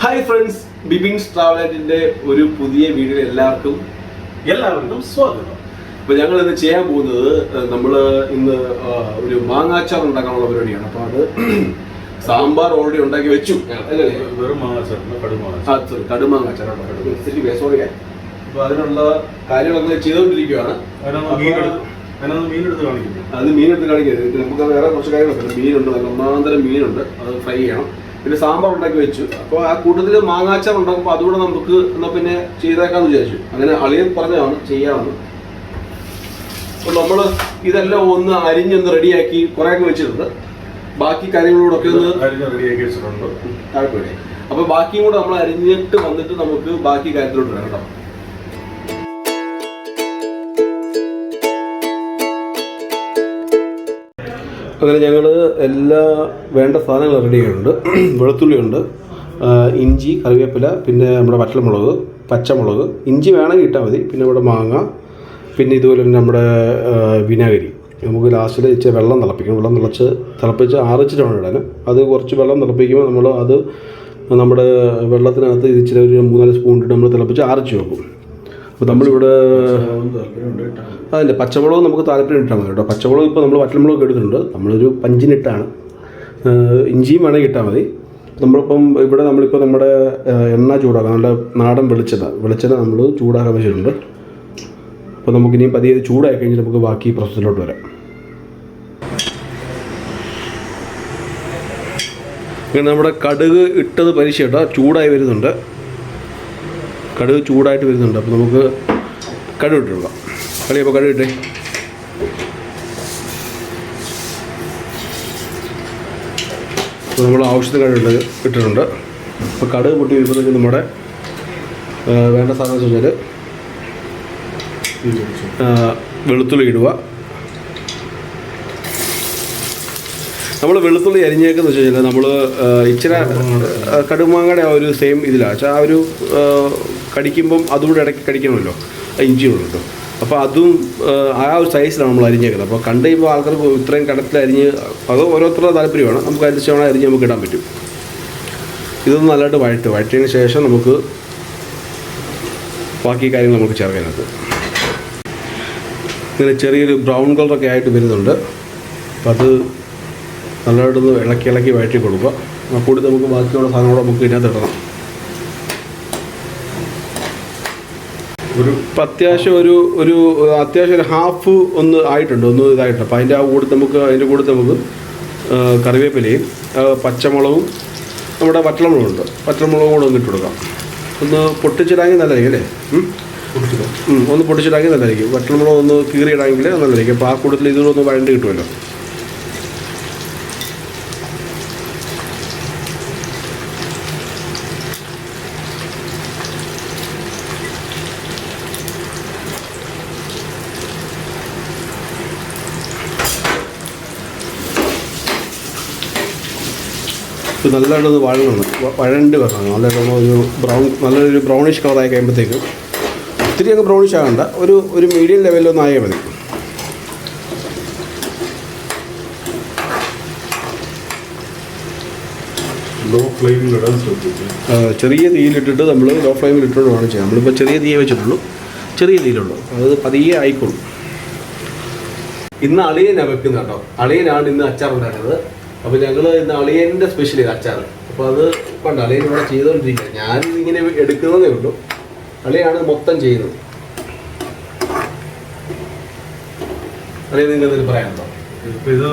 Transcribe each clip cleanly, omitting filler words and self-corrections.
Hi friends, Bibins ട്രാവലറ്റിൻ്റെ ഒരു പുതിയ video എല്ലാവർക്കും സ്വാഗതം. അപ്പോൾ ഞങ്ങൾ ഇന്ന് ചെയ്യാൻ പോകുന്നത് നമ്മൾ ഇന്ന് ഒരു മാങ്ങാച്ചാർ ഉണ്ടാക്കാനുള്ള പരിപാടിയാണ്. അപ്പോൾ അത് സാമ്പാർ ഓൾറെഡി ഉണ്ടാക്കി വെച്ചു. കടുമാങ്ങാച്ചാറാണ്. അപ്പോൾ അതിനുള്ള കാര്യങ്ങളൊക്കെ ചെയ്തുകൊണ്ടിരിക്കുകയാണ്. അത് മീനെടുത്ത് കാണിക്കരുത്. നമുക്ക് വേറെ കുറച്ച് കാര്യങ്ങളൊക്കെ മീനുണ്ട്, നല്ല ഒന്നാന്തരം മീനുണ്ട്, അത് ഫ്രൈ ചെയ്യണം. പിന്നെ സാമ്പാർ ഉണ്ടാക്കി വെച്ചു. അപ്പോൾ ആ കൂട്ടത്തിൽ മാങ്ങാച്ചാർ ഉണ്ടാക്കുമ്പോൾ അതുകൂടെ നമുക്ക് എന്നാൽ പിന്നെ ചെയ്തേക്കാമെന്ന് വിചാരിച്ചു. അങ്ങനെ അളിയൻ പറഞ്ഞതാണ് ചെയ്യാമെന്ന്. അപ്പോൾ നമ്മൾ ഇതെല്ലാം ഒന്ന് അരിഞ്ഞൊന്ന് റെഡിയാക്കി കുറേയൊക്കെ വെച്ചിട്ടുണ്ട്. ബാക്കി കാര്യങ്ങളോടൊക്കെ ഒന്ന് റെഡിയാക്കി വെച്ചിട്ടുണ്ട്. താഴെ. അപ്പോൾ ബാക്കിയും കൂടെ നമ്മൾ അരിഞ്ഞിട്ട് വന്നിട്ട് നമുക്ക് ബാക്കി കാര്യത്തിലോട്ട് വരാം കേട്ടോ. അങ്ങനെ ഞങ്ങൾ എല്ലാ വേണ്ട സാധനങ്ങളും റെഡി ചെയ്യുന്നുണ്ട്. വെളുത്തുള്ളിയുണ്ട്, ഇഞ്ചി, കറിവേപ്പില, പിന്നെ നമ്മുടെ വറ്റൽമുളക്, പച്ചമുളക്, ഇഞ്ചി വേണമെങ്കിൽ ഇട്ടാൽ മതി. പിന്നെ ഇവിടെ മാങ്ങ, പിന്നെ ഇതുപോലെ തന്നെ നമ്മുടെ വിനാഗിരി. നമുക്ക് ലാസ്റ്റിൽ ഇച്ചിരി വെള്ളം തിളപ്പിക്കണം. വെള്ളം തിളപ്പിച്ച് ആറിച്ചിട്ടാണ് ഇടാൻ. അത് കുറച്ച് വെള്ളം തിളപ്പിക്കുമ്പോൾ നമ്മൾ അത് നമ്മുടെ വെള്ളത്തിനകത്ത് ഇച്ചിരി ഒരു 3-4 സ്പൂൺ ഇട്ട് നമ്മൾ തിളപ്പിച്ച് ആറിച്ച് വെക്കും. അപ്പോൾ നമ്മളിവിടെ അതല്ലേ പച്ചമുളക് നമുക്ക് താല്പര്യം ഇട്ടാൽ മതി കേട്ടോ. പച്ചമുളക് ഇപ്പോൾ നമ്മൾ വറ്റൽമുളക് എടുത്തിട്ടുണ്ട്, നമ്മളൊരു പഞ്ചിനിട്ടാണ്. ഇഞ്ചിയും വേണമെങ്കിൽ ഇട്ടാൽ മതി. നമ്മളിപ്പോൾ നമ്മുടെ എണ്ണ ചൂടാക്കാം. നല്ല നാടൻ വെളിച്ചെണ്ണ നമ്മൾ ചൂടാക്കാൻ വെച്ചിട്ടുണ്ട്. അപ്പോൾ നമുക്കിനിയും പതിയെ ചൂടായി കഴിഞ്ഞാൽ നമുക്ക് ബാക്കി പ്രോസസ്സിലോട്ട് വരാം. ഇങ്ങനെ നമ്മുടെ കടുക് ഇട്ടത് പരിശീലനം ചൂടായി വരുന്നുണ്ട്. കടുക് ചൂടായിട്ട് വരുന്നുണ്ട്. അപ്പോൾ നമുക്ക് കടുക് ഇട്ടിടാം. അപ്പോൾ കടുക് ഇട്ടേ. അപ്പോൾ നമ്മൾ ആവശ്യത്തിന് കടുക് ഇട്ടിട്ടുണ്ട്. അപ്പോൾ കടുക് പൊട്ടി വരുമ്പോഴത്തേക്ക് നമ്മുടെ വേണ്ട സാധനം വെച്ച് കഴിഞ്ഞാൽ വെളുത്തുള്ളി ഇടുക. നമ്മൾ വെളുത്തുള്ളി അരിഞ്ഞേക്കെന്ന് വെച്ച് കഴിഞ്ഞാൽ നമ്മൾ ഇച്ചിരി കടുമാങ്ങയുടെ ആ ഒരു സെയിം ഇതിലാണ് വെച്ചാൽ ആ ഒരു കടിക്കുമ്പം അതുകൂടെ ഇടയ്ക്ക് കടിക്കണമല്ലോ, ഇഞ്ചിയോട് കേട്ടോ. അപ്പോൾ അതും ആ ഒരു സൈസിലാണ് നമ്മൾ അരിഞ്ഞേക്കുന്നത്. അപ്പോൾ കണ്ടു കഴിയുമ്പോൾ ആൾക്കാർക്ക് ഇത്രയും കടത്തിൽ അരിഞ്ഞ് അത് ഓരോരുത്തരുടെ താല്പര്യമാണ്. നമുക്ക് അരിച്ചവണ അരിഞ്ഞ് നമുക്ക് ഇടാൻ പറ്റും. ഇതൊന്ന് നല്ലതായിട്ട് വഴറ്റിയതിന് ശേഷം നമുക്ക് ബാക്കി കാര്യങ്ങൾ നമുക്ക് ചേർക്കാനത്. ഇങ്ങനെ ചെറിയൊരു ബ്രൗൺ കളറൊക്കെ ആയിട്ട് വരുന്നുണ്ട്. അപ്പോൾ അത് നല്ലതായിട്ടൊന്ന് ഇളക്കി വഴറ്റി കൊടുക്കുക. കൂടി നമുക്ക് ബാക്കിയുള്ള സാധനങ്ങളോട് നമുക്ക് ഇതിനകത്ത് ഇടണം. അത്യാവശ്യം ഒരു ഹാഫ് ഒന്ന് ആയിട്ടുണ്ട്, ഒന്ന് ഇതായിട്ടുണ്ട്. അപ്പോൾ അതിൻ്റെ കൂടെ നമുക്ക് കറിവേപ്പിലയും പച്ചമുളകും നമ്മുടെ വറ്റൽമുളകും കൂടെ ഒന്ന് ഇട്ട് കൊടുക്കാം. ഒന്ന് പൊട്ടിച്ചിടാമെങ്കിൽ നല്ലതായിരിക്കും അല്ലേ? ഒന്ന് പൊട്ടിച്ചിടാമെങ്കിൽ നല്ലതായിരിക്കും. വറ്റൽമുളക് ഒന്ന് കീറിയിടാമെങ്കിൽ നല്ലതായിരിക്കും. അപ്പോൾ ആ കൂട്ടത്തിൽ ഇതുകൂടെ ഒന്ന് വഴണ്ടി കിട്ടുമല്ലോ. നല്ലതായിട്ടൊന്ന് വഴണ്ട് വരണം. നല്ലൊരു ബ്രൗണിഷ് കളറായി കഴിയുമ്പോഴത്തേക്കും ഒത്തിരി അങ്ങ് ബ്രൗണിഷ് ആകണ്ട, ഒരു മീഡിയം ലെവലിലൊന്നും ആയാൽ മതി. ലോ ഫ്ലെയിമിലിടാൻ ശ്രദ്ധിക്കും. ചെറിയ തീയിലിട്ടിട്ട് നമ്മൾ ലോ ഫ്ലെയിമിലിട്ടിട്ട് വേണം ചെയ്യാം. നമ്മളിപ്പോൾ ചെറിയ തീയെ വെച്ചിട്ടുള്ളൂ, ചെറിയ തീയിലുള്ളൂ. അത് പതിയെ ആയിക്കോളും. ഇന്ന് അളിയനാണ് വെക്കുന്നത് കേട്ടോ. അളിയനാണ് ഇന്ന് അച്ചാർ ഉണ്ടാക്കുന്നത്. അപ്പോൾ ഞങ്ങൾ ഇന്ന് അളിയൻ്റെ സ്പെഷ്യൽ ചെയ്ത് അച്ചാർ. അപ്പോൾ അത് പണ്ട് അളിയൻ ഇവിടെ ചെയ്തുകൊണ്ടിരിക്കുക, ഞാൻ ഇങ്ങനെ എടുക്കുന്നതേ ഉള്ളൂ. അളിയാണ് മൊത്തം ചെയ്യുന്നത്. അളിയൻ നിങ്ങൾ എന്തെങ്കിലും പറയാനുണ്ടോ? ഇപ്പം ഇത്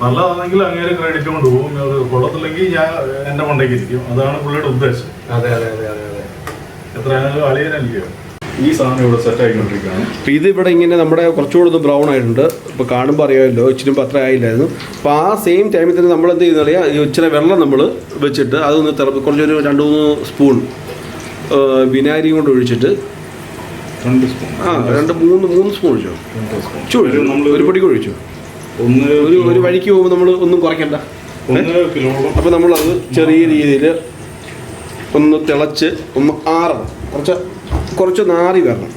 നല്ലതാണെങ്കിൽ അങ്ങനെ ക്രെഡിറ്റ് കൊണ്ടുപോകും. അത് കൊള്ളത്തില്ലെങ്കിൽ ഞാൻ എൻ്റെ മണ്ടയ്ക്ക് ഇരിക്കും. അതാണ് പുള്ളിയുടെ ഉദ്ദേശം. അതെ. എത്രയാണെങ്കിലും അളിയനല്ലയോ ഈ സാധനം ഇവിടെ സെറ്റ് ആയിക്കൊണ്ടിരിക്കുകയാണ്. അപ്പോൾ ഇതിവിടെ ഇങ്ങനെ നമ്മുടെ കുറച്ചുകൂടെ ഒന്ന് ബ്രൗൺ ആയിട്ടുണ്ട്. ഇപ്പോൾ കാണുമ്പോൾ അറിയാമല്ലോ, ഇച്ചിരി അത്ര ആയില്ലായിരുന്നു. അപ്പോൾ ആ സെയിം ടൈമിൽ തന്നെ നമ്മൾ എന്ത് ചെയ്യുന്ന അറിയാം, ഇച്ചിരി വെള്ളം നമ്മൾ വെച്ചിട്ട് അതൊന്ന് കുറച്ചൊരു 2-3 സ്പൂൺ വിനാഗിരിയും കൊണ്ട് ഒഴിച്ചിട്ട് 2 സ്പൂൺ 3 സ്പൂൺ ഒഴിച്ചോ. ഒരു പൊടിക്ക് ഒഴിച്ചു. ഒരു വഴിക്ക് പോകുമ്പോൾ നമ്മൾ ഒന്നും കുറയ്ക്കണ്ട. അപ്പോൾ നമ്മളത് ചെറിയ രീതിയിൽ ഒന്ന് തിളച്ച് ഒന്ന് ആറണം. കുറച്ച് നാറി വരണം.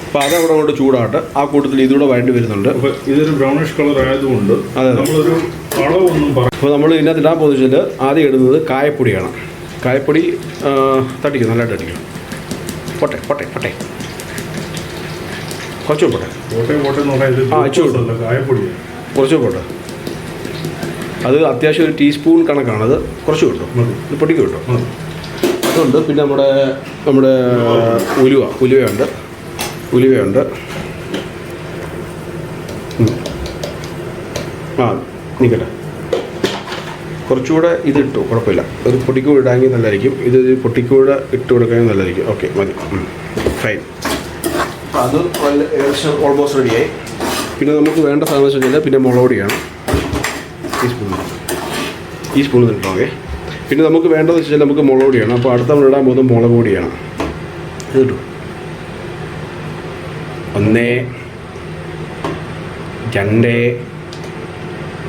അപ്പോൾ അതവിടെ കൊണ്ട് ചൂടാകട്ടെ. ആ കൂട്ടത്തിൽ ഇതുകൂടെ വഴണ്ടി വരുന്നുണ്ട്. അപ്പോൾ ഇതൊരു ബ്രൗണിഷ് കളർ ആയതുകൊണ്ട് നമ്മളൊരു വളവൊന്നും അപ്പോൾ നമ്മൾ ഇതിനകത്ത് ഇടാൻ പോകുന്നത് ആദ്യം ഇടുന്നത് കായപ്പൊടിയാണ്. കായപ്പൊടി തട്ടിക്കും, നല്ലതായിട്ട് തട്ടിക്കും. പോട്ടെ പോട്ടെ പോട്ടെ, കുറച്ച് പോട്ടെ. കുറച്ച് പോട്ടെ. അത് അത്യാവശ്യം ഒരു ടീസ്പൂൺ കണക്കാണത്. കുറച്ച് കിട്ടും, ഇത് പൊടിക്ക് കിട്ടും. അതുണ്ട്. പിന്നെ നമ്മുടെ ഉലുവയുണ്ട്. നിൽക്കട്ടെ, കുറച്ചുകൂടെ ഇതിട്ടു, കുഴപ്പമില്ല. ഒരു പൊടിക്കൂടെ ഇടാമെങ്കിൽ നല്ലതായിരിക്കും. ഇത് പൊട്ടിക്കൂടെ ഇട്ട് കൊടുക്കുകയാണെങ്കിൽ നല്ലതായിരിക്കും. ഓക്കെ, മതി, ഫൈൻ. അത് ഏകദേശം ഓൾമോസ്റ്റ് റെഡിയായി. പിന്നെ നമുക്ക് വേണ്ട സാധനം വെച്ച് കഴിഞ്ഞാൽ പിന്നെ മുളക് പൊടിയാണ്. ഈ സ്പൂൺ ഇട്ടോ. ഓക്കെ. പിന്നെ നമുക്ക് വേണ്ടതെന്ന് വെച്ച് കഴിഞ്ഞാൽ നമുക്ക് മുളക് പൊടിയാണ്. അപ്പോൾ അടുത്ത നമ്മൾ ഇടാൻ പോകുന്നത് മുളക് പൊടിയാണ്. ഇത് കിട്ടും. 1 2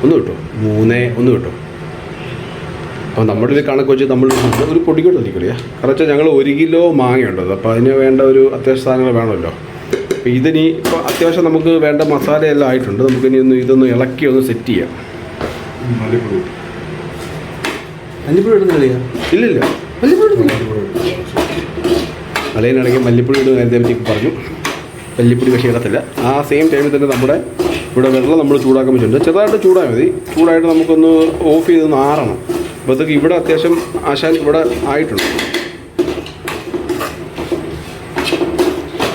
ഒന്ന് കിട്ടും, 3 ഒന്ന് കിട്ടും. അപ്പോൾ നമ്മുടെ ഇത് കണക്ക് വെച്ച് നമ്മൾ ഒരു പൊടിക്കൂട്ട് തന്നിക്കളിയാ. കാരണം ഞങ്ങൾ 1 കിലോ മാങ്ങയുണ്ടത്. അപ്പോൾ അതിന് വേണ്ട ഒരു അത്യാവശ്യ സാധനങ്ങൾ വേണമല്ലോ. അപ്പോൾ ഇതിനി ഇപ്പോൾ അത്യാവശ്യം നമുക്ക് വേണ്ട മസാലയെല്ലാം ആയിട്ടുണ്ട്. നമുക്കിനി ഇതൊന്ന് ഇളക്കി ഒന്ന് സെറ്റ് ചെയ്യാം. മല്ലിപ്പൊടി ഇടുന്ന കളിയാ? ഇല്ലില്ല, മല്ലിപ്പൊടി അലയിനാണെങ്കിൽ മല്ലിപ്പൊടി ഇടുന്ന കാര്യത്തെ പറ്റി പറഞ്ഞു. മല്ലിപ്പൊടി പക്ഷേ ഇടത്തില്ല. ആ സെയിം ടൈമിൽ തന്നെ നമ്മുടെ ഇവിടെ വെള്ളം നമ്മൾ ചൂടാക്കാൻ പറ്റുന്നുണ്ട്. ചെറുതായിട്ട് ചൂടായാൽ മതി. ചൂടായിട്ട് നമുക്കൊന്ന് ഓഫ് ചെയ്തൊന്ന് ആറണം. അപ്പോഴത്തേക്ക് ഇവിടെ അത്യാവശ്യം ആശാൻ ഇവിടെ ആയിട്ടുണ്ട്.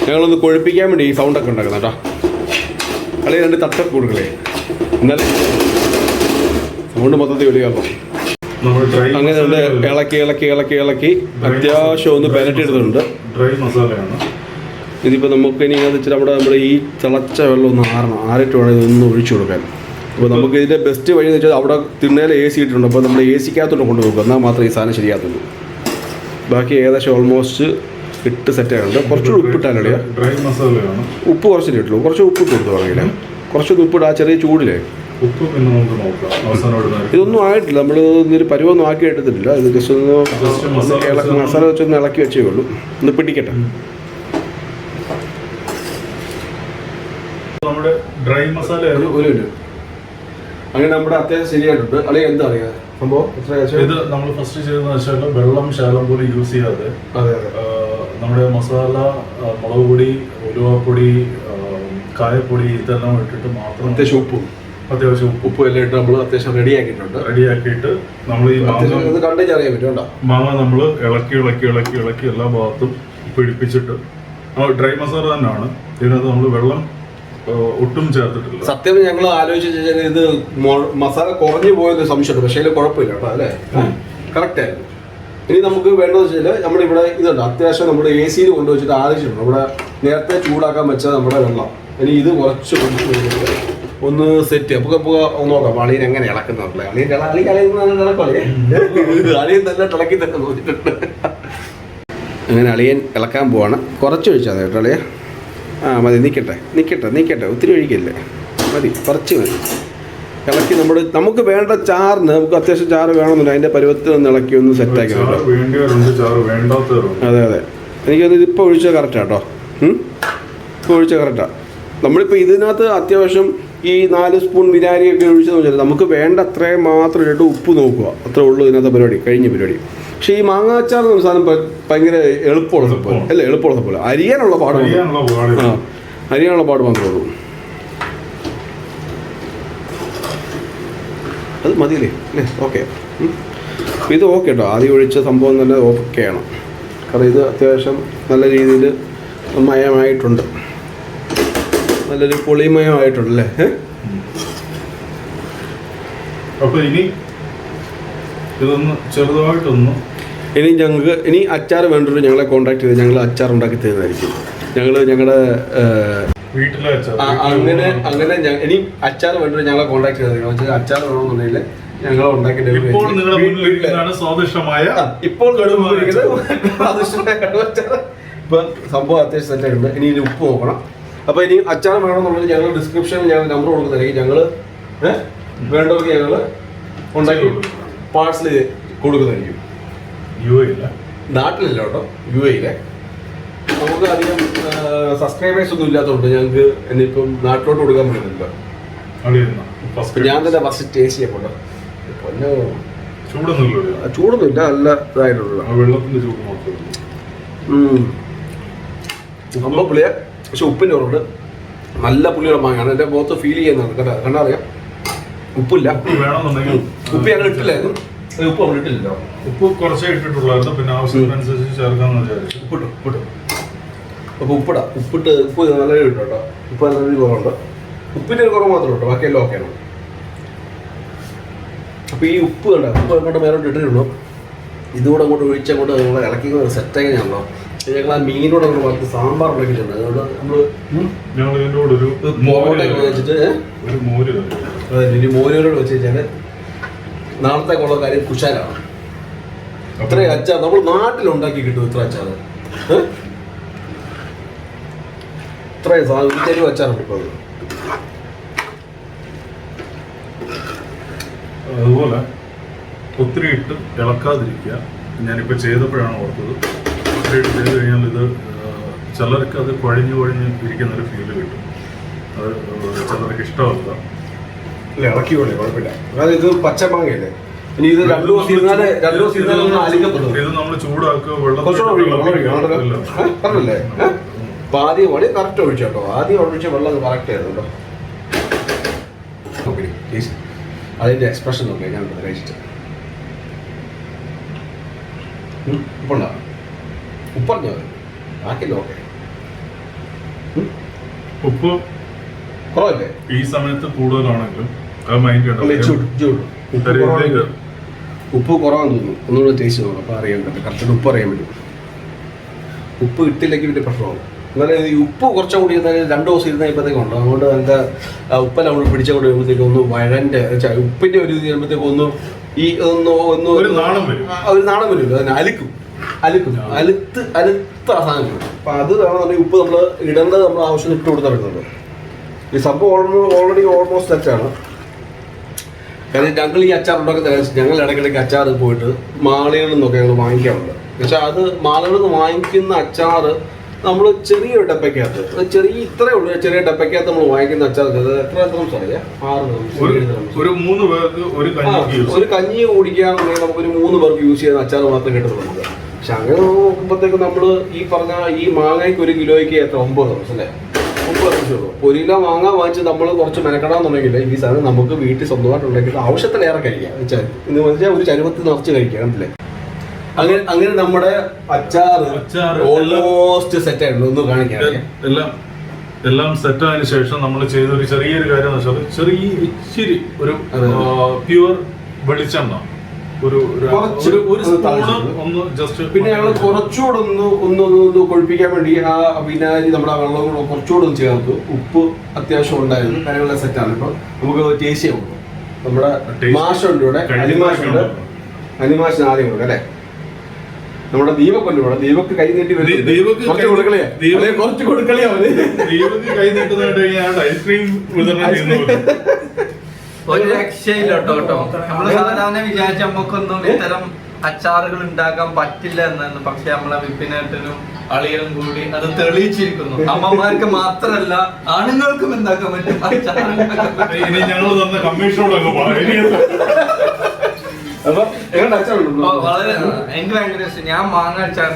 ഞങ്ങളൊന്ന് കൊഴുപ്പിക്കാൻ വേണ്ടി ഈ സൗണ്ടൊക്കെ ഉണ്ടാക്കുന്ന കേട്ടോ. അല്ലെങ്കിൽ 2 തട്ടൊക്കെ കൊടുക്കലേ, എന്നാലും സൗണ്ട് മൊത്തത്തിൽ വലിയാക്കും. അങ്ങനെ ഇളക്കി അത്യാവശ്യം ഒന്ന് പെരട്ടിയെടുത്തിട്ടുണ്ട്. ഡ്രൈ മസാലയാണ് ഇതിപ്പോൾ നമുക്ക് ഇനി അത് വെച്ചാൽ നമ്മുടെ ഈ തിളച്ച വെള്ളം ഒന്ന് ആറിട്ട് വേണം ഇതൊന്ന് ഒഴിച്ചു കൊടുക്കാൻ. അപ്പോൾ നമുക്ക് ഇതിൻ്റെ ബെസ്റ്റ് വഴി എന്ന് വെച്ചാൽ അവിടെ തിണ്ണയിൽ AC ഇട്ടിട്ടുണ്ട്. അപ്പോൾ നമ്മൾ AC-ക്കകത്തോട്ട് കൊണ്ട് നോക്കുക, എന്നാൽ മാത്രമേ ഈ സാധനം ശരിയാകത്തുള്ളൂ. ബാക്കി ഏകദേശം ഓൾമോസ്റ്റ് ഇട്ട് സെറ്റ് ആയിട്ടുണ്ട്. കുറച്ചുകൂടി ഉപ്പിട്ടാലേ ഡ്രൈ മസാലയാണ്. ഉപ്പ് കുറച്ചിട്ട് ഇട്ടുള്ളൂ. കുറച്ച് ഉപ്പ് ഇട്ട് കൊടുത്തു തുടങ്ങിയില്ല. കുറച്ചൊന്ന് ഉപ്പിട്ട് ആ ചെറിയ ചൂടിലേ. ഉപ്പ് പിന്നെ നമുക്ക് നോക്കാം. ഇതൊന്നും ആയിട്ടില്ല, നമ്മൾ ഇതൊരു പരുവൊന്നും ആക്കി എടുത്തിട്ടില്ല. ഇത് ജസ്റ്റ് ഒന്ന് മസാല വെച്ചൊന്ന് ഇളക്കി വെച്ചേ ഉള്ളൂ. ഒന്ന് പിടിക്കട്ടെ. നമ്മുടെ ഡ്രൈ മസാല അങ്ങനെ നമ്മുടെ അത്യാവശ്യം ശരിയായിട്ടുണ്ട്. അല്ലെങ്കിൽ എന്താ അറിയാ സംഭവം? ഇത് നമ്മൾ ഫസ്റ്റ് ചെയ്തതെന്ന് വെച്ചാൽ വെള്ളം ശകലം പോലും യൂസ് ചെയ്യാതെ നമ്മുടെ മസാല, മുളക് പൊടി, ഉലുവാപ്പൊടി, കായപ്പൊടി ഇതെല്ലാം ഇട്ടിട്ട് മാത്രം അത്യാവശ്യം ഉപ്പ് എല്ലാം ഇട്ട് നമ്മൾ അത്യാവശ്യം റെഡിയാക്കിയിട്ട് നമ്മൾ ഈ മാങ്ങ നമ്മൾ ഇളക്കി എല്ലാ ഭാഗത്തും പിടിപ്പിച്ചിട്ട് ഡ്രൈ മസാല തന്നെയാണ്. ഇതിനകത്ത് നമ്മൾ വെള്ളം ഒട്ടും ചേർത്തിട്ടില്ല. സത്യം ഞങ്ങൾ ആലോചിച്ച് ഇത് മസാല കുറഞ്ഞു പോയത് സംശയമുണ്ട്. പക്ഷേ അതിൽ കുഴപ്പമില്ല കേട്ടോ, അല്ലേ? കറക്റ്റ് ആയിരുന്നു. ഇനി നമുക്ക് വേണ്ടതെന്ന് വെച്ചാൽ നമ്മളിവിടെ ഇതുണ്ട്, അത്യാവശ്യം നമ്മുടെ AC-യിൽ കൊണ്ടുവച്ചിട്ട് ആവശ്യമുണ്ട്. നമ്മുടെ നേരത്തെ ചൂടാക്കാൻ വെച്ചാൽ നമ്മുടെ വെള്ളം. ഇനി ഇത് കുറച്ച് ഒന്ന് സെറ്റ് അപ്പോൾ ഒന്ന് നോക്കാം അളിയൻ എങ്ങനെ ഇളക്കുന്നുണ്ടല്ലേ. അളിയൻ നല്ല ഇളക്കി തന്നെ നോക്കിയിട്ടുണ്ട്. അങ്ങനെ അളിയൻ ഇളക്കാൻ പോവാണ്. കുറച്ച് ഒഴിച്ചാൽ കേട്ടോ അളിയ. മതി, നിൽക്കട്ടെ, ഒത്തിരി ഒഴിക്കല്ലേ, മതി, കുറച്ച് മതി. ഇളക്കി നമുക്ക് വേണ്ട ചാറിന് നമുക്ക് അത്യാവശ്യം ചാറ് വേണമെന്നുണ്ട്. അതിൻ്റെ പരുവത്തിൽ ഒന്ന് ഇളക്കി ഒന്ന് സെറ്റാക്കി. അതെ, എനിക്കൊന്ന് ഇതിപ്പോൾ ഒഴിച്ചാൽ കറക്റ്റാണ് കേട്ടോ. ഇപ്പോൾ ഒഴിച്ചാൽ കറക്റ്റാണ്. നമ്മളിപ്പോൾ ഇതിനകത്ത് അത്യാവശ്യം ഈ 4 സ്പൂൺ വിനാഗിരിയൊക്കെ ഒഴിച്ചെന്ന് വെച്ചാൽ നമുക്ക് വേണ്ട അത്രയും മാത്രം ഇട്ടിട്ട് ഉപ്പ് നോക്കുക, അത്രേ ഉള്ളൂ ഇതിനകത്ത് പരിപാടി. പക്ഷേ ഈ മാങ്ങാച്ചാർ എന്ന സാധനം ഭയങ്കര എളുപ്പമുള്ള സംഭവം അല്ലേ? എളുപ്പമുള്ള സംഭവം. അരിയാനുള്ള പാട് മാത്രമേ ഉള്ളൂ. അത് മതിയല്ലേ അല്ലേ? ഓക്കെ, ഇത് ഓക്കെ കേട്ടോ. ആദ്യം ഒഴിച്ച സംഭവം തന്നെ ഓക്കെയാണ്. കാരണം ഇത് അത്യാവശ്യം നല്ല രീതിയിൽ മയമായിട്ടുണ്ട്, നല്ലൊരു പൊളിമയമായിട്ടുണ്ടല്ലേ. അപ്പോൾ ഇനി ഇതൊന്ന് ചെറുതായിട്ടൊന്ന് ഇനി അച്ചാർ വേണ്ടൊരു ഞങ്ങളെ കോൺടാക്ട് ചെയ്ത് ഞങ്ങൾ അച്ചാർ ഉണ്ടാക്കി തരുന്നതായിരിക്കും. ഞങ്ങളുടെ വീട്ടിലെ അങ്ങനെ ഇനി അച്ചാർ വേണ്ടൊരു ഞങ്ങളെ കോൺടാക്ട് ചെയ്തത്. അച്ചാർ വേണമെന്നുണ്ടെങ്കിൽ ഞങ്ങൾ ഉണ്ടാക്കി സ്വാദിഷ്ടമായ ഇപ്പോൾ ഇപ്പം സംഭവം അത്യാവശ്യം സെറ്റായിട്ടുണ്ട്. ഇനി ഇതിന് ഉപ്പ് നോക്കണം. അപ്പോൾ ഇനി അച്ചാർ വേണമെന്നുള്ളത് ഞങ്ങൾ ഡിസ്ക്രിപ്ഷനിൽ ഞങ്ങൾ നമ്പർ കൊടുക്കുന്നതായിരിക്കും. ഞങ്ങൾ വേണ്ടവർക്ക് ഞങ്ങൾ ഉണ്ടാക്കി പാഴ്സൽ കൊടുക്കുന്നതായിരിക്കും. നാട്ടിലല്ല കേട്ടോ, UAE. നമുക്ക് അധികം സബ്സ്ക്രൈബേഴ്സ് ഒന്നും ഇല്ലാത്തതുകൊണ്ട് ഞങ്ങൾക്ക് ഇനിയിപ്പം നാട്ടിലോട്ട് കൊടുക്കാൻ പറ്റുന്നില്ല. ഞാൻ തന്നെ ഫസ്റ്റ് ടേസ്റ്റ് ചെയ്യപ്പെട്ടോ. പൊന്നോ, ചൂടൊന്നുമില്ല, ചൂടൊന്നുമില്ല, നല്ല ഇതായിട്ടുള്ള വെള്ളത്തിന്റെ ചൂട് മാത്രമേ. സംഭവം പുളിയ, പക്ഷെ ഉപ്പിൻ്റെ കുറവുണ്ട്. നല്ല പുളിയുള്ള മാങ്ങയാണ്. എൻ്റെ മുഖത്ത് ഫീൽ ചെയ്യുന്നതാണ് കേട്ടോ, കണ്ടറിയാം. ഉപ്പില്ല, വേണമെന്നുണ്ടെങ്കിൽ ഉപ്പ് ഞങ്ങൾ ഇട്ടില്ലായിരുന്നു. ഉപ്പ് നമ്മൾ ഇട്ടില്ലല്ലോ, ഉപ്പ് കുറച്ചേ ഇട്ടിട്ടുള്ളായിരുന്നു. പിന്നെ ആവശ്യത്തിനനുസരിച്ച് ചേർക്കാന്ന് വിചാരിച്ചു. ഉപ്പിട്ടു. അപ്പോൾ ഉപ്പിട്ട് ഉപ്പ് നല്ല കിട്ടും കേട്ടോ. ഉപ്പ് നല്ല രീതിയിൽ കുറവുണ്ട്. ഉപ്പിൻ്റെ ഒരു കുറവ് മാത്രമേ കേട്ടോ, ബാക്കിയെല്ലാം ഓക്കെയാണ്. അപ്പോൾ ഈ ഉപ്പ് കണ്ട ഉപ്പ് അങ്ങോട്ട് മേലോട്ട് ഇട്ടിട്ടുള്ളൂ. ഇതുകൂടെ അങ്ങോട്ട് ഒഴിച്ചങ്ങോട്ട് നമ്മൾ ഇളക്കി സെറ്റാക്കി ഞാനല്ലോ. ഞങ്ങൾ ആ മീനോട് നമ്മൾ വറുത്ത് സാമ്പാർ ഉണ്ടാക്കിയിട്ടുണ്ട്. അതുകൊണ്ട് നമ്മൾ വെച്ചിട്ട് ഇനി മോരോട് വെച്ച് കഴിഞ്ഞാൽ നാളത്തേക്കുള്ള കാര്യം കുശാലാണ്. ഇത്രയും അച്ചാർ നമ്മൾ നാട്ടിലുണ്ടാക്കി കിട്ടും. ഇത്ര അച്ചാർ, ഇത്രയും സാധനം ചെറിയ അച്ചാറുണ്ട് ഇപ്പോൾ. അതുപോലെ ഒത്തിരി ഇട്ട് ഇളക്കാതിരിക്കുക. ഞാനിപ്പോൾ ചെയ്തപ്പോഴാണ് ഓർത്തത്, ഒത്തിരി ഇട്ട് ചെയ്ത് കഴിഞ്ഞാൽ ഇത് ചിലർക്ക് അത് കുഴഞ്ഞ് ഇരിക്കുന്നൊരു ഫീല് കിട്ടും. അത് ചിലർക്ക് ഇഷ്ടമല്ല. ഇളക്കിയോളെ കുഴപ്പമില്ല. അതായത് ഇത് പച്ചമാങ്ങയല്ലേ, ഇനി ഇത് രണ്ടു ദിവസം ഇത് നമ്മൾ ചൂടാക്കുക, വെള്ളം പറഞ്ഞല്ലേ. അപ്പൊ ആദ്യം വഴി കറക്റ്റ് ഒഴിച്ചു കേട്ടോ. ആദ്യം ഒഴിച്ച വെള്ളം കറക്റ്റ് ആയിരുന്നു കേട്ടോ. അതിന്റെ എക്സ്പ്രഷൻ നോക്കിയാൽ ഞാൻ കഴിച്ചിട്ട് ഉപ്പുണ്ടോ, ഉപ്പറിഞ്ഞോ ബാക്കിയല്ലോ. ഓക്കെ, ഉപ്പ് കുറവല്ലേ ഈ സമയത്ത് കൂടുതലാണെങ്കിലും ഉപ്പ് കുറവാന്ന് തോന്നുന്നു. ഒന്നുകൂടെ ടേസ്റ്റ് നോക്കാം, അപ്പോൾ അറിയാൻ പറ്റും. കറക്റ്റ് ഉപ്പ് അറിയാൻ പറ്റും. ഉപ്പ് ഇട്ടില്ലെങ്കിൽ വലിയ പ്രശ്നമാണ്. എന്നാലും ഈ ഉപ്പ് കുറച്ചും കൂടി 2 ദിവസം ഇരുന്നപ്പോഴത്തേക്കും ഉണ്ട്. അതുകൊണ്ട് അതിൻ്റെ ഉപ്പെല്ലാം നമ്മൾ പിടിച്ചുകൊണ്ട് വരുമ്പോഴത്തേക്കും ഒന്ന് വഴൻ്റെ ഉപ്പിൻ്റെ ഒരു ഇത് ചെയ്യുമ്പോഴത്തേക്കും ഒന്ന് ഈ ഒരു നാണം വരുമല്ലോ. അതിനെ അലുത്ത സാധനം. അപ്പം അത് വേണമെന്നുണ്ടെങ്കിൽ ഉപ്പ് നമ്മൾ ഇടേണ്ടത് നമ്മൾ ആവശ്യം ഇട്ട് കൊടുത്താൽ വരുന്നുണ്ട്. ഈ സംഭവം ഓൾറെഡി ഓൾമോസ്റ്റ് സെറ്റാണ്. കാരണം ഞങ്ങൾ ഈ അച്ചാർ ഉണ്ടാക്കുന്ന ഞങ്ങൾ ഇടയ്ക്കിടയ്ക്ക് അച്ചാർ പോയിട്ട് മാളുകളിൽ നിന്നൊക്കെ ഞങ്ങൾ വാങ്ങിക്കാറുണ്ട്. പക്ഷെ അത് മാളുകളിൽ നിന്ന് വാങ്ങിക്കുന്ന അച്ചാർ നമ്മൾ ചെറിയ ഡപ്പയ്ക്കകത്ത് ഇത്രയേ ഉള്ളൂ. ചെറിയ ഡപ്പയ്ക്കകത്ത് നമ്മൾ വാങ്ങിക്കുന്ന അച്ചാർ എത്ര അറിയാം, 6 ഒരു 3 പേർക്ക് ഒരു കഞ്ഞി കുടിക്കുകയാണെന്നുണ്ടെങ്കിൽ നമുക്കൊരു 3 പേർക്ക് യൂസ് ചെയ്യുന്ന അച്ചാർ മാത്രം കിട്ടുന്നുണ്ട്. പക്ഷെ അങ്ങനെ നോക്കുമ്പോഴത്തേക്കും നമ്മൾ ഈ പറഞ്ഞ ഈ മാങ്ങയ്ക്ക് 1 കിലോയ്ക്ക് എത്ര 9 ദിവസം അല്ലേ, 9 ദിവസമുള്ളൂ. 1 കിലോ മാങ്ങ വാങ്ങിച്ച് നമ്മൾ കുറച്ച് മെനക്കെടാന്നുണ്ടെങ്കിൽ ഈ സാധനം നമുക്ക് വീട്ടിൽ സ്വന്തമായിട്ട് ഉണ്ടാക്കിയിട്ട് ആവശ്യത്തിലേറെ കഴിക്കാം. എന്ന് വെച്ചാൽ ഒരു ചരുവത്തിൽ നിറച്ച് കഴിക്കാം. കണ്ടില്ലേ, അങ്ങനെ നമ്മുടെ അച്ചാർ ഓൾമോസ്റ്റ് സെറ്റ് ആയിട്ടുണ്ട്. ഒന്ന് കാണിക്കാം. എല്ലാം സെറ്റ് ആയതിനു ശേഷം നമ്മൾ ചെയ്തൊരു ചെറിയൊരു കാര്യം എന്ന് വെച്ചാൽ ചെറിയ ഇച്ചിരി ഒരു പ്യുവർ വെളിച്ചെണ്ണ പിന്നെ ഞങ്ങൾ കുറച്ചുകൂടെ ഒന്ന് കൊഴിപ്പിക്കാൻ വേണ്ടി ആ വിനാഗിരി നമ്മുടെ വെള്ളം കൂടെ കുറച്ചുകൂടെ ഒന്ന് ചേർത്തു. ഉപ്പ് അത്യാവശ്യം ഉണ്ടായിരുന്നു. കാര്യങ്ങളെ സെറ്റാണ്. ഇപ്പൊ നമുക്ക് ടേസ്റ്റ് ചെയ്യാൻ പോകും. നമ്മുടെ മാഷുണ്ട് ഇവിടെ, അനിമാഷിന് ആദ്യം കൊടുക്കാം അല്ലേ. നമ്മുടെ ദീപക്കുണ്ട് ഇവിടെ. ദീപക്ക് കൈ നീട്ടി കുറച്ച് കൊടുക്കളിയാ ഐസ്ക്രീം ഒരു രക്ഷയില്ല കേട്ടോ. നമ്മള് സാധാരണ വിചാരിച്ച നമുക്കൊന്നും ഇത്തരം അച്ചാറുകൾ ഉണ്ടാക്കാൻ പറ്റില്ല എന്നായിരുന്നു. പക്ഷെ നമ്മളെ വിപിനേട്ടനും അളിയനും കൂടി അത് തെളിയിച്ചിരിക്കുന്നു. അമ്മമാർക്ക് മാത്രല്ല ആണുങ്ങൾക്കും ഉണ്ടാക്കാൻ പറ്റും അച്ചാറുകൾ. ഇനി ഞങ്ങൾ തന്ന കമ്മീഷനോടൊക്കെ വളരെ എനിക്ക് ഭയങ്കര ഇഷ്ടം. ഞാൻ മാങ്ങ അച്ചാർ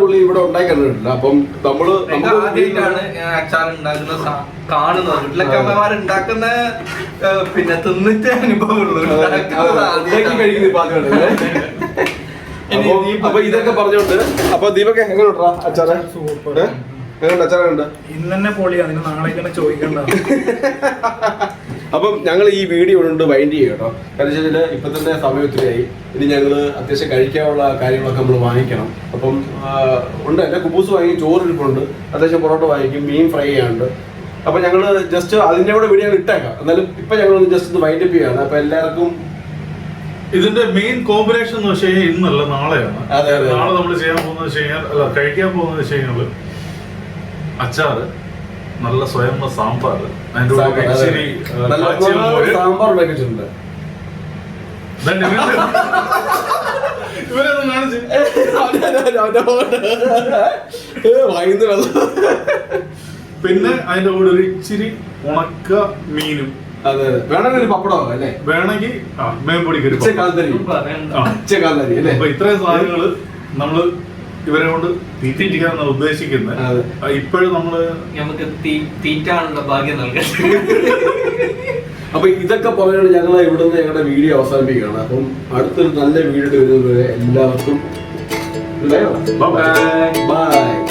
പുള്ളി ഇവിടെ ഉണ്ടാക്കി കണ്ടിട്ടില്ല. അപ്പം നമ്മള് ആദ്യമായിട്ടാണ് അച്ചാർ ഉണ്ടാക്കുന്ന കാണുന്നത്. വീട്ടിലൊക്കെ അമ്മമാർ ഉണ്ടാക്കുന്ന പിന്നെ തിന്നിട്ടേ അനുഭവമുള്ളൂ. അപ്പൊ ഇതൊക്കെ പറഞ്ഞോണ്ട് അപ്പൊ ദീപക് എങ്ങനെ അച്ചാറ് അച്ചാറുണ്ട് ഇന്ന് തന്നെ പൊളി. അതിന് നാളെ തന്നെ ചോദിക്കണ്ട. അപ്പം ഞങ്ങൾ ഈ വീഡിയോ കൊണ്ട് വൈൻഡ് ചെയ്യും കേട്ടോ. കാരണം വെച്ചാൽ ഇപ്പം തന്നെ സമയത്തിലായി. ഇനി ഞങ്ങൾ അത്യാവശ്യം കഴിക്കാനുള്ള കാര്യങ്ങളൊക്കെ നമ്മൾ വാങ്ങിക്കണം. അപ്പം ഉണ്ട്, എൻ്റെ കുബൂസ് വാങ്ങി, ചോറിരിപ്പുണ്ട്, അത്യാവശ്യം പൊറോട്ട വാങ്ങിക്കും, മീൻ ഫ്രൈ ചെയ്യാനുണ്ട്. അപ്പം ഞങ്ങൾ ജസ്റ്റ് അതിൻ്റെ കൂടെ വീഡിയോ ഇട്ടേക്കാം. എന്നാലും ഇപ്പം ഞങ്ങളൊന്ന് ജസ്റ്റ് ഒന്ന് വൈൻഡ് അപ്പ് ചെയ്യാണ്. അപ്പം എല്ലാവർക്കും ഇതിന്റെ മെയിൻ കോമ്പിനേഷൻ എന്ന് വെച്ച് കഴിഞ്ഞാൽ ഇന്നല്ല നാളെയാണ്. നാളെ നമ്മൾ ചെയ്യാൻ പോകുന്നത് വെച്ച് കഴിഞ്ഞാൽ കഴിക്കാൻ പോകുന്നത് വെച്ച് കഴിഞ്ഞാൽ അച്ചാറ്, നല്ല സ്വയം സാമ്പാർ, അതിന്റെ സാമ്പാർ ഉണ്ടാക്കിയിട്ടുണ്ട്. ഇവരൊന്നും കാണിച്ച് പിന്നെ അതിന്റെ കൂടെ ഒരു ഇച്ചിരി ഉണക്ക മീനും. അതെ വേണമെങ്കിൽ ഒരു പപ്പടം അല്ലേ, വേണമെങ്കിൽ മേമ്പൊടിക്ക് ഒരു ഉച്ചക്കാലരി അല്ലേ. അപ്പൊ ഇത്രയും സാധനങ്ങള് നമ്മള് ഇവരെ കൊണ്ട് തീറ്റിക്കാന്നാണ് ഉദ്ദേശിക്കുന്നത്. ഇപ്പോഴും നമ്മള് നമുക്ക് തീറ്റാനുള്ള ഭാഗ്യം നൽകാം. അപ്പൊ ഇതൊക്കെ പറഞ്ഞാണ് ഞങ്ങൾ ഇവിടുന്ന് ഞങ്ങളുടെ വീഡിയോ അവസാനിപ്പിക്കുകയാണ്. അപ്പം അടുത്തൊരു നല്ല വീഡിയോ വരുന്നത് എല്ലാവർക്കും ബൈ.